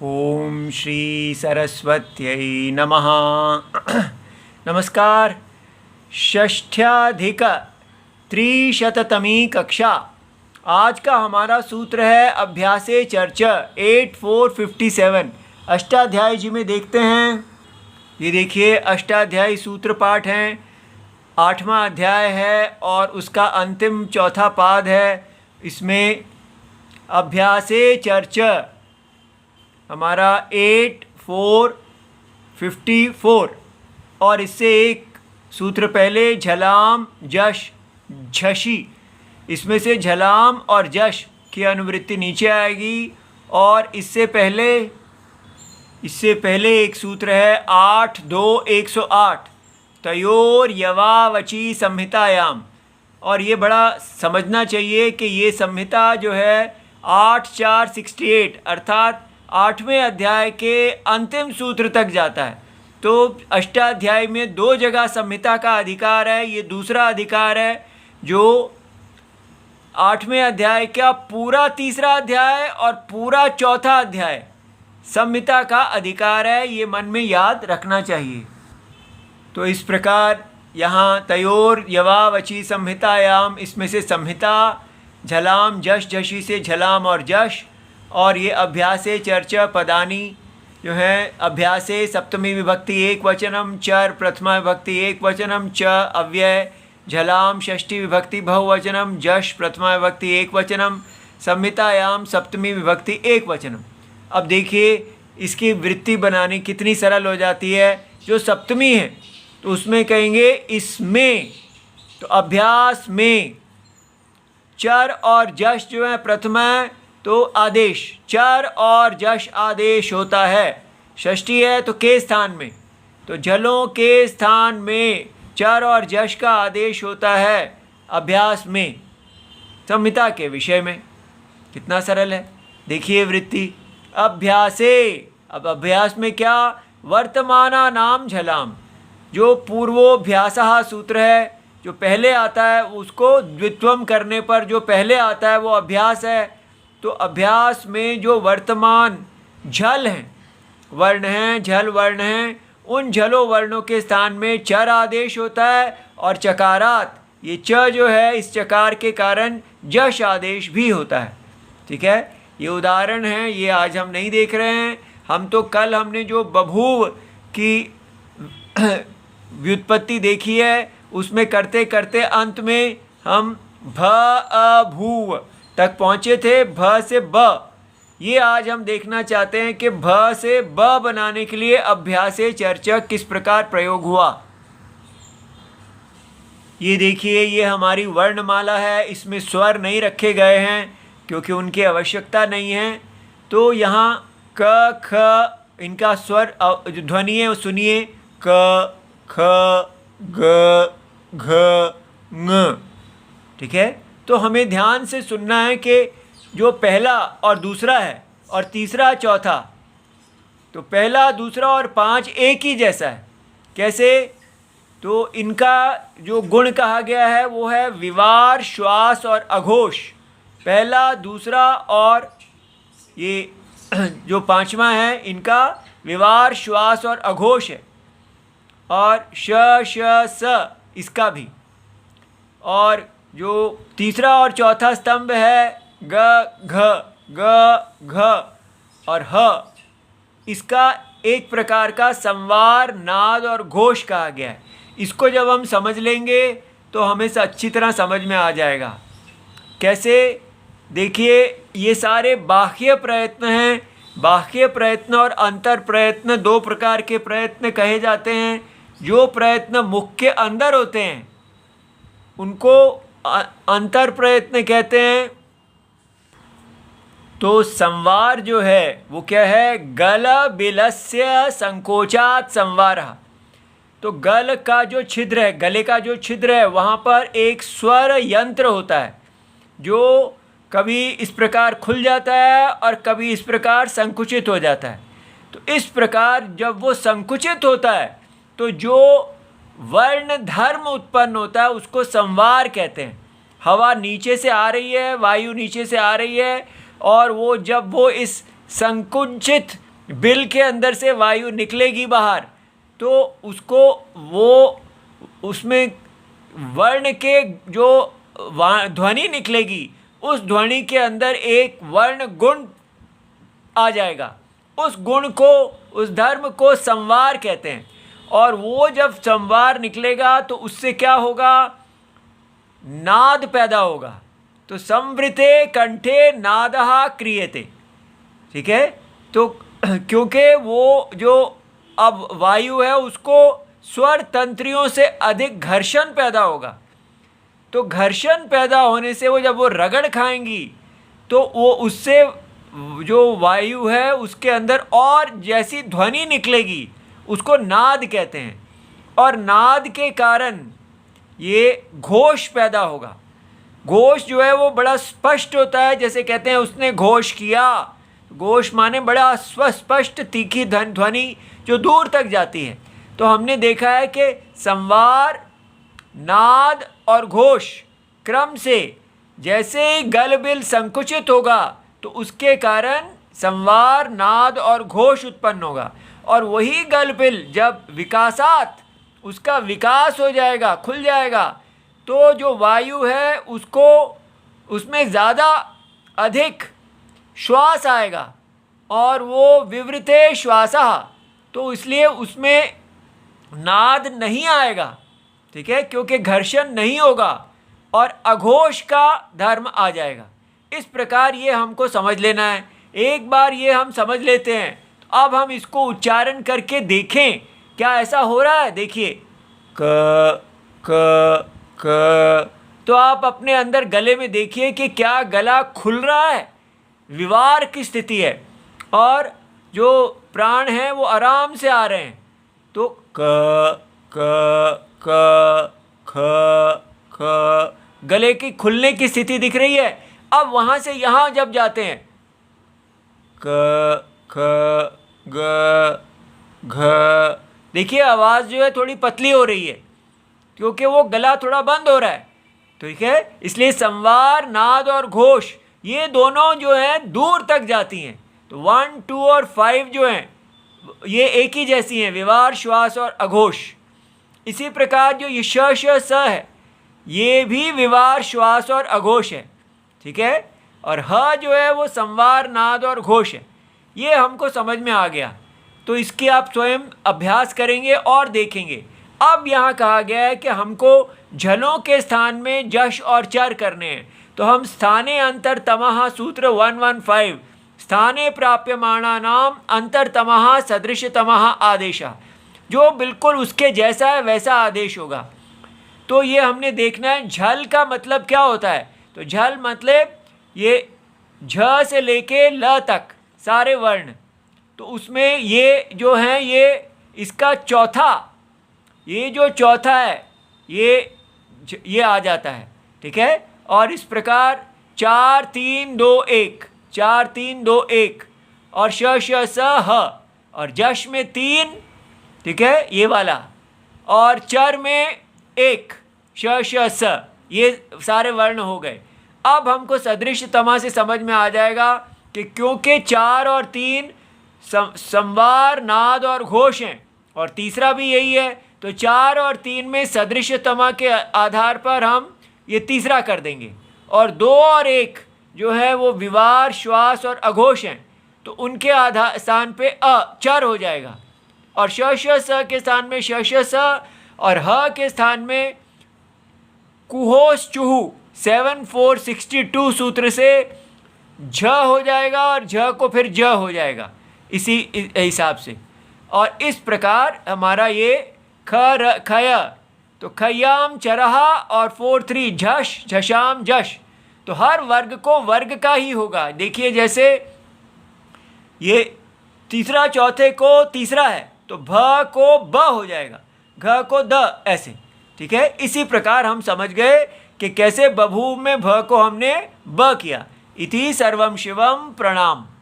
ओम श्री सरस्वत्यै नमः। नमस्कार। षष्ठ्याधिक-300तमी कक्षा। आज का हमारा सूत्र है अभ्यासे चर्चा 8457। अष्टाध्यायी जी में देखते हैं। ये देखिए अष्टाध्यायी सूत्र पाठ हैं। 8वां अध्याय है और उसका अंतिम चौथा पाद है। इसमें अभ्यासे चर्चा हमारा 8454 और इससे एक सूत्र पहले झलाम जश झशी। इसमें से झलाम और जश की अनुवृत्ति नीचे आएगी। और इससे पहले एक सूत्र है 8-2-108 तयोर यवावची संहितायाम। और ये बड़ा समझना चाहिए कि ये संहिता जो है 8-4-68 अर्थात 8वें अध्याय के अंतिम सूत्र तक जाता है। तो अष्टाध्यायी में 2 जगह संहिता का अधिकार है। ये दूसरा अधिकार है जो 8वें अध्याय का पूरा 3रा अध्याय और पूरा 4था अध्याय संहिता का अधिकार है। ये मन में याद रखना चाहिए। तो इस प्रकार यहाँ तयोर यवावची संहितायाम, इसमें से संहिता झलाम जश झशी से झलाम और जश। और ये अभ्यासे चर्चा पदानी जो है अभ्यासे सप्तमी विभक्ति एक वचनम, चर प्रथमा विभक्ति एक वचनम, च अव्यय, झलाम षष्ठी विभक्ति बहुवचनम, जश प्रथमा विभक्ति एक वचनम, संहितायाम सप्तमी विभक्ति एक वचनम। अब देखिए इसकी वृत्ति बनानी कितनी सरल हो जाती है। जो सप्तमी है तो उसमें कहेंगे इसमें, तो अभ्यास में चर और जश जो है प्रथमा है तो आदेश, चर और जश आदेश होता है। षष्ठी है तो के स्थान में, तो झलों के स्थान में चर और जश का आदेश होता है अभ्यास में संहिता के विषय में। कितना सरल है। देखिए वृत्ति अभ्यासे। अब अभ्यास में क्या, वर्तमाना नाम झलाम। जो पूर्वोभ्यासः सूत्र है, जो पहले आता है उसको द्वित्वम करने पर जो पहले आता है वो अभ्यास है। तो अभ्यास में जो वर्तमान झल हैं, वर्ण हैं, झल वर्ण हैं, उन झलों वर्णों के स्थान में चर आदेश होता है। और चकारात, ये च जो है इस चकार के कारण जश आदेश भी होता है। ठीक है, ये उदाहरण है, ये आज हम नहीं देख रहे हैं। हम तो कल हमने जो बभूव की व्युत्पत्ति देखी है उसमें करते करते अंत में हम भ अभूव तक पहुँचे थे, भ से ब। ये आज हम देखना चाहते हैं कि भ से ब बनाने के लिए अभ्यासे चर्चा किस प्रकार प्रयोग हुआ। ये देखिए ये हमारी वर्णमाला है। इसमें स्वर नहीं रखे गए हैं क्योंकि उनकी आवश्यकता नहीं है। तो यहाँ क ख इनका स्वर जो ध्वनि है वो सुनिए, क ख ग घ ङ। ठीक है, तो हमें ध्यान से सुनना है कि जो पहला और दूसरा है और तीसरा चौथा, तो पहला दूसरा और 5 एक ही जैसा है। कैसे, तो इनका जो गुण कहा गया है वो है विवार, श्वास और अघोष। पहला दूसरा और ये जो 5वां है इनका विवार, श्वास और अघोष है। और श श स इसका भी। और जो तीसरा और चौथा स्तंभ है ग घ और ह, इसका एक प्रकार का संवार, नाद और घोष कहा गया है। इसको जब हम समझ लेंगे तो हमें अच्छी तरह समझ में आ जाएगा। कैसे, देखिए ये सारे बाह्य प्रयत्न हैं। बाह्य प्रयत्न और अंतर प्रयत्न 2 प्रकार के प्रयत्न कहे जाते हैं। जो प्रयत्न मुख के अंदर होते हैं उनको अंतर प्रयत्न कहते हैं। तो संवार जो है वो क्या है, गल बिलस्य संकोचात संवारः। तो गल का जो छिद्र है, गले का जो छिद्र है, वहाँ पर एक स्वर यंत्र होता है जो कभी इस प्रकार खुल जाता है और कभी इस प्रकार संकुचित हो जाता है। तो इस प्रकार जब वो संकुचित होता है तो जो वर्ण धर्म उत्पन्न होता है उसको संवार कहते हैं। हवा नीचे से आ रही है, वायु नीचे से आ रही है और वो जब वो इस संकुचित बिल के अंदर से वायु निकलेगी बाहर, तो उसको वो उसमें वर्ण के जो ध्वनि निकलेगी, उस ध्वनि के अंदर एक वर्ण गुण आ जाएगा। उस गुण को, उस धर्म को संवार कहते हैं। और वो जब संवार निकलेगा तो उससे क्या होगा? नाद पैदा होगा। तो संवृते कंठे नादः क्रियते। ठीक है, तो क्योंकि वो जो अब वायु है उसको स्वर तंत्रियों से अधिक घर्षण पैदा होगा। तो घर्षण पैदा होने से वो जब वो रगड़ खाएंगी तो वो उससे जो वायु है उसके अंदर और जैसी ध्वनि निकलेगी उसको नाद कहते हैं। और नाद के कारण ये घोष पैदा होगा। घोष जो है वो बड़ा स्पष्ट होता है, जैसे कहते हैं उसने घोष किया। घोष माने बड़ा स्पष्ट तीखी ध्वनि जो दूर तक जाती है। तो हमने देखा है कि संवार, नाद और घोष क्रम से जैसे ही गलबिल संकुचित होगा तो उसके कारण संवार, नाद और घोष उत्पन्न होगा। और वही गलबिल जब विकासात, उसका विकास हो जाएगा, खुल जाएगा, तो जो वायु है उसको, उसमें ज़्यादा अधिक श्वास आएगा और वो विवृते श्वासः, तो इसलिए उसमें नाद नहीं आएगा। ठीक है, क्योंकि घर्षण नहीं होगा और अघोष का धर्म आ जाएगा। इस प्रकार ये हमको समझ लेना है। एक बार ये हम समझ लेते हैं तो अब हम इसको उच्चारण करके देखें क्या ऐसा हो रहा है। देखिए, क क क, तो आप अपने अंदर गले में देखिए कि क्या गला खुल रहा है, विवार की स्थिति है और जो प्राण हैं वो आराम से आ रहे हैं। तो क क क ख ख, गले की खुलने की स्थिति दिख रही है। अब वहाँ से यहाँ जब जाते हैं क ख ग घ, देखिए आवाज़ जो है थोड़ी पतली हो रही है क्योंकि वो गला थोड़ा बंद हो रहा है। ठीक है, इसलिए संवार, नाद और घोष ये दोनों जो हैं दूर तक जाती हैं। तो 1, 2 और 5 जो हैं ये एक ही जैसी हैं, विवार, श्वास और अघोष। इसी प्रकार जो ये श श स है ये भी विवार, श्वास और अघोष है। ठीक है, और ह जो है वो संवार, नाद और घोष है। ये हमको समझ में आ गया। तो इसकी आप स्वयं अभ्यास करेंगे और देखेंगे। अब यहाँ कहा गया है कि हमको झलों के स्थान में जश और चर करने हैं। तो हम स्थाने अंतरतमः सूत्र 115 स्थाने प्राप्यमाणानाम अंतरतमः सदृशतमः आदेशः, जो बिल्कुल उसके जैसा है वैसा आदेश होगा। तो ये हमने देखना है झल का मतलब क्या होता है। तो झल मतलब ये झ से लेके ल तक सारे वर्ण, तो उसमें ये जो हैं ये इसका चौथा, ये जो चौथा है ये आ जाता है। ठीक है, और इस प्रकार 4 3 2 1, 4 3 2 1 और श श स ह और जश में 3, ठीक है ये वाला, और चर में 1 श श स, ये सारे वर्ण हो गए। अब हमको सदृशतमा से समझ में आ जाएगा कि क्योंकि 4 और 3 संवार, नाद और घोष हैं और तीसरा भी यही है, तो 4 और 3 में सदृशतमा के आधार पर हम ये तीसरा कर देंगे। और 2 और 1 जो है वो विवार, श्वास और अघोष हैं, तो उनके आधार स्थान पे चर हो जाएगा। और श श स के स्थान में श श स और ह के स्थान में कुहोस चुहु 7462 सूत्र से झ हो जाएगा और झ को फिर ज हो जाएगा इसी हिसाब से। और इस प्रकार हमारा ये खय, तो खयाम चरहा और 4 3 झश झशाम जश, तो हर वर्ग को वर्ग का ही होगा। देखिए जैसे ये तीसरा चौथे को तीसरा है तो भ को ब हो जाएगा, घ को द, ऐसे। ठीक है, इसी प्रकार हम समझ गए कि कैसे बभूव में भ को हमने ब किया। इति सर्वम शिवम प्रणाम।